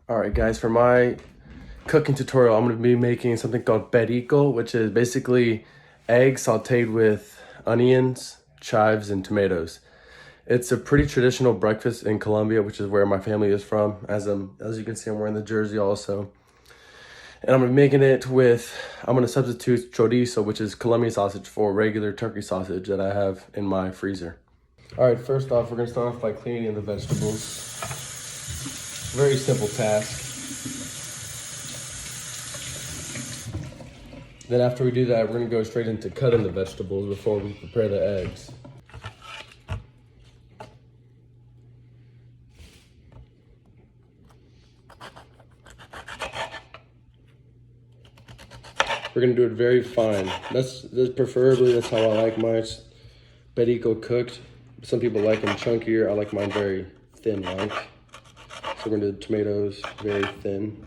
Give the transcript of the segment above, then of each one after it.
All right, guys, for my cooking tutorial, I'm going to be making something called perico, which is basically eggs sauteed with onions, chives, and tomatoes. It's a pretty traditional breakfast in Colombia, which is where my family is from. As you can see, I'm wearing the jersey also. And I'm gonna be making it with, I'm gonna substitute chorizo, which is Colombian sausage, for regular turkey sausage that I have in my freezer. All right, first off, we're gonna start off by cleaning the vegetables. Very simple task. Then after we do that, we're gonna go straight into cutting the vegetables before we prepare the eggs. We're gonna do it very fine. That's preferably, that's how I like mine. Perico cooked. Some people like them chunkier. I like mine very thin like. So we're gonna do the tomatoes very thin.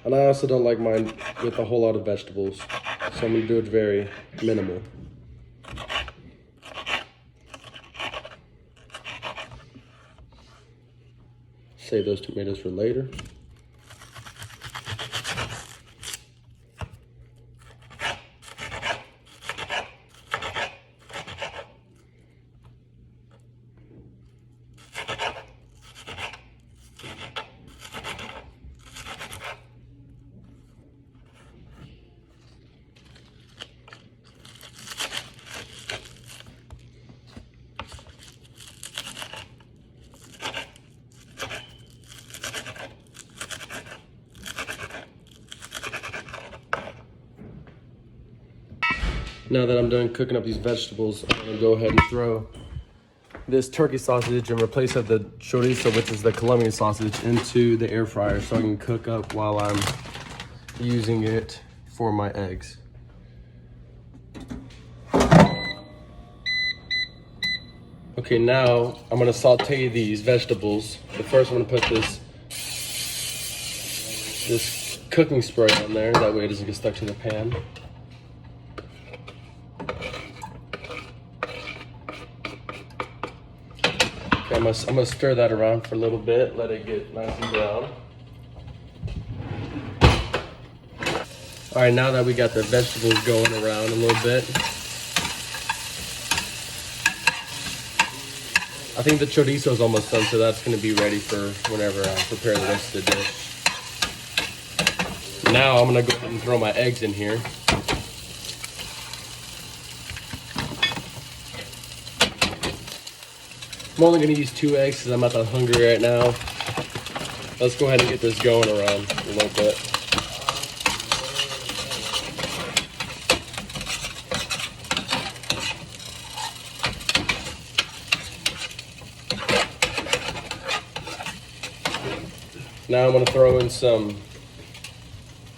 And I also don't like mine with a whole lot of vegetables. So I'm gonna do it very minimal. Save those tomatoes for later. Now that I'm done cooking up these vegetables, I'm gonna go ahead and throw this turkey sausage in replace of the chorizo, which is the Colombian sausage, into the air fryer so I can cook up while I'm using it for my eggs. Okay, now I'm gonna saute these vegetables. But first I'm gonna put this cooking spray on there, that way it doesn't get stuck to the pan. Okay, I'm gonna stir that around for a little bit, let it get nice and brown. All right, now that we got the vegetables going around a little bit, I think the chorizo is almost done, so that's gonna be ready for whenever I prepare the rest of the dish. Now I'm gonna go ahead and throw my eggs in here. I'm only gonna use 2 eggs because I'm not that hungry right now. Let's go ahead and get this going around a little bit. Now I'm gonna throw in some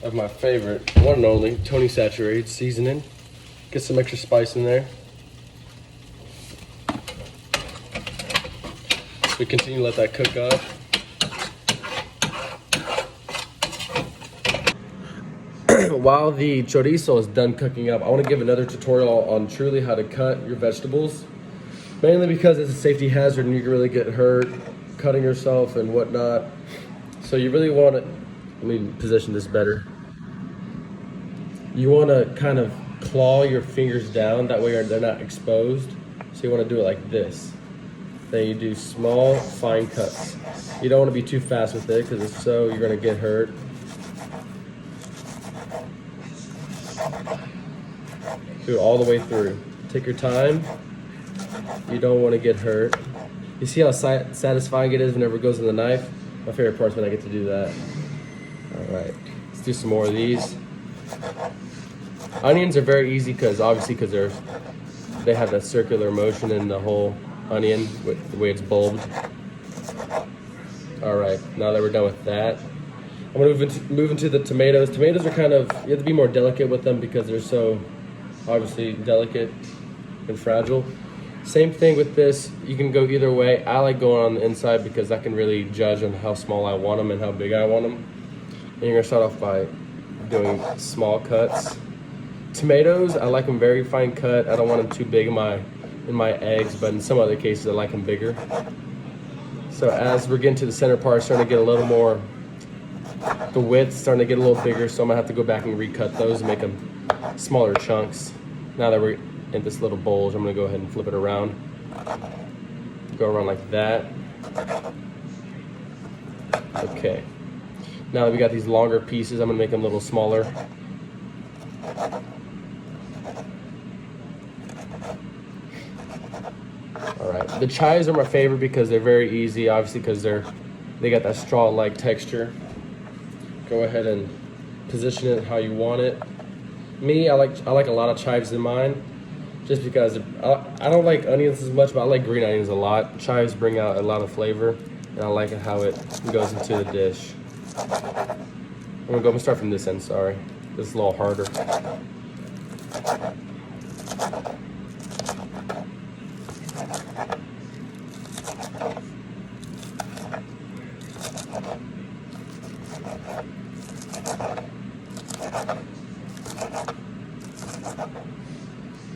of my favorite, one and only, Tony Saturated seasoning. Get some extra spice in there. We continue to let that cook up. While the chorizo is done cooking up, I want to give another tutorial on truly how to cut your vegetables. Mainly because it's a safety hazard and you can really get hurt cutting yourself and whatnot. So you really want to, let me position this better. You want to kind of claw your fingers down, that way they're not exposed. So you want to do it like this. Then you do small, fine cuts. You don't want to be too fast with it, because if so, you're going to get hurt. Do it all the way through. Take your time. You don't want to get hurt. You see how satisfying it is whenever it goes in the knife? My favorite part is when I get to do that. All right, let's do some more of these. Onions are very easy because they have that circular motion in the whole onion with the way it's bulbed. All right, now that we're done with that, I'm gonna move into the tomatoes. Tomatoes are kind of, you have to be more delicate with them because they're so obviously delicate and fragile. Same thing with this, you can go either way. I like going on the inside because I can really judge on how small I want them and how big I want them. And you're gonna start off by doing small cuts. Tomatoes, I like them very fine cut. I don't want them too big in my eggs, but in some other cases I like them bigger. So as we're getting to the center part, starting to get a little more The width's starting to get a little bigger, so I'm gonna have to go back and recut those and make them smaller chunks. Now that we're in this little bulge, I'm gonna go ahead and flip it around. Go around like that. Okay. Now that we got these longer pieces, I'm gonna make them a little smaller. All right, the chives are my favorite because they're very easy, obviously because they got that straw-like texture. Go ahead and position it how you want it. Me, I like a lot of chives in mine, just because I don't like onions as much, but I like green onions a lot. Chives bring out a lot of flavor, and I like how it goes into the dish. I'm gonna start from this end, sorry. This is a little harder.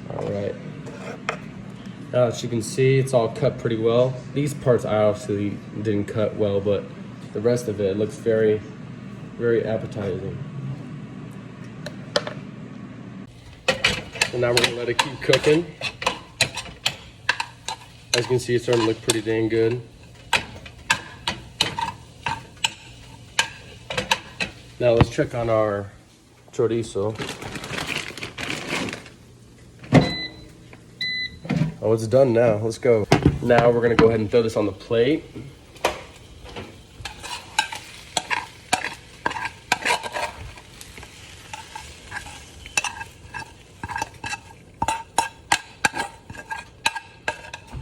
All right. Now as you can see, it's all cut pretty well. These parts I obviously didn't cut well, but the rest of it looks very, very appetizing. And now we're gonna let it keep cooking. As you can see, it's starting to look pretty dang good. Now let's check on our chorizo. Oh, it's done now. Let's go. Now we're gonna go ahead and throw this on the plate.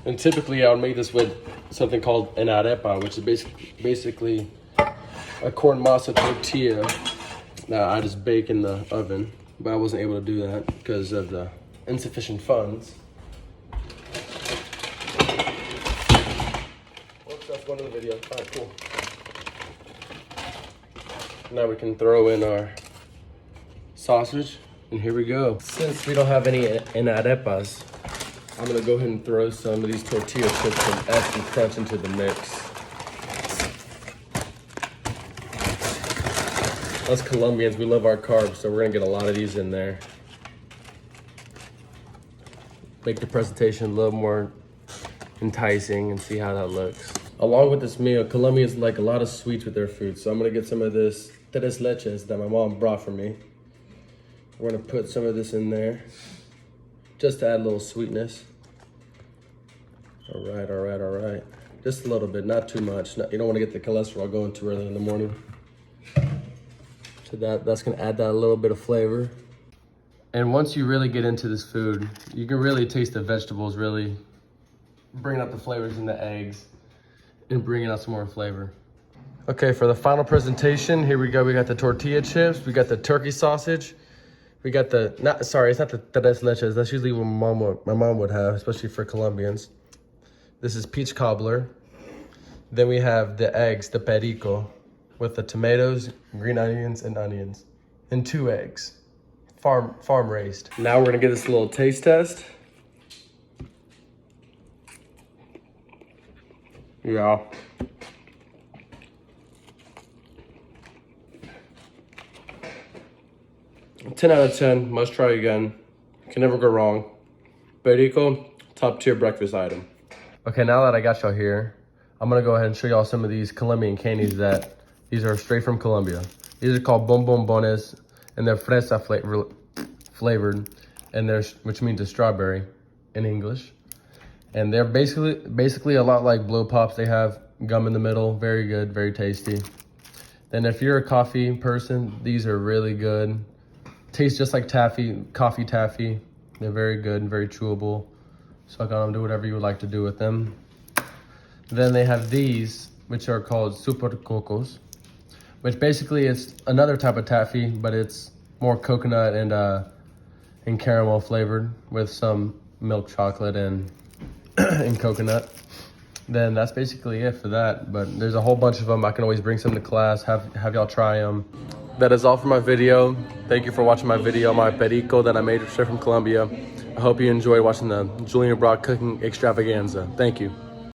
And typically I would make this with something called an arepa, which is basically a corn masa tortilla that I just bake in the oven, but I wasn't able to do that because of the insufficient funds. Whoops, that's one of the video. All right, cool. Now we can throw in our sausage, and here we go. Since we don't have any arepas, I'm gonna go ahead and throw some of these tortilla chips from F and Crunch into the mix. Us Colombians, we love our carbs, so we're gonna get a lot of these in there. Make the presentation a little more enticing and see how that looks. Along with this meal, Colombians like a lot of sweets with their food, so I'm gonna get some of this tres leches that my mom brought for me. We're gonna put some of this in there, just to add a little sweetness. All right, all right, all right. Just a little bit, not too much. You don't want to get the cholesterol going too early in the morning. So that's gonna add that little bit of flavor. And once you really get into this food, you can really taste the vegetables really bringing out the flavors in the eggs and bringing out some more flavor. Okay, for the final presentation, here we go. We got the tortilla chips, we got the turkey sausage, we got the, it's not the tres leches. That's usually what my mom would have, especially for Colombians. This is peach cobbler. Then we have the eggs, the perico, with the tomatoes, green onions, and 2 eggs, farm raised. Now we're gonna give this a little taste test. Yeah. Ten out of 10, must try again. Can never go wrong. Perico, top tier breakfast item. Okay, now that I got y'all here, I'm gonna go ahead and show y'all some of these Colombian candies these are straight from Colombia. These are called bombombones, and they're fresa flavored, and which means a strawberry in English. And they're basically a lot like blow pops. They have gum in the middle, very good, very tasty. Then if you're a coffee person, these are really good. Taste just like coffee taffy. They're very good and very chewable. Suck on them, do whatever you would like to do with them. Then they have these, which are called super cocos, which basically is another type of taffy, but it's more coconut and caramel flavored with some milk chocolate and coconut. Then that's basically it for that, but there's a whole bunch of them. I can always bring some to class, have y'all try them. That is all for my video. Thank you for watching my video, my perico that I made straight from Colombia. I hope you enjoyed watching the Julian cooking extravaganza. Thank you.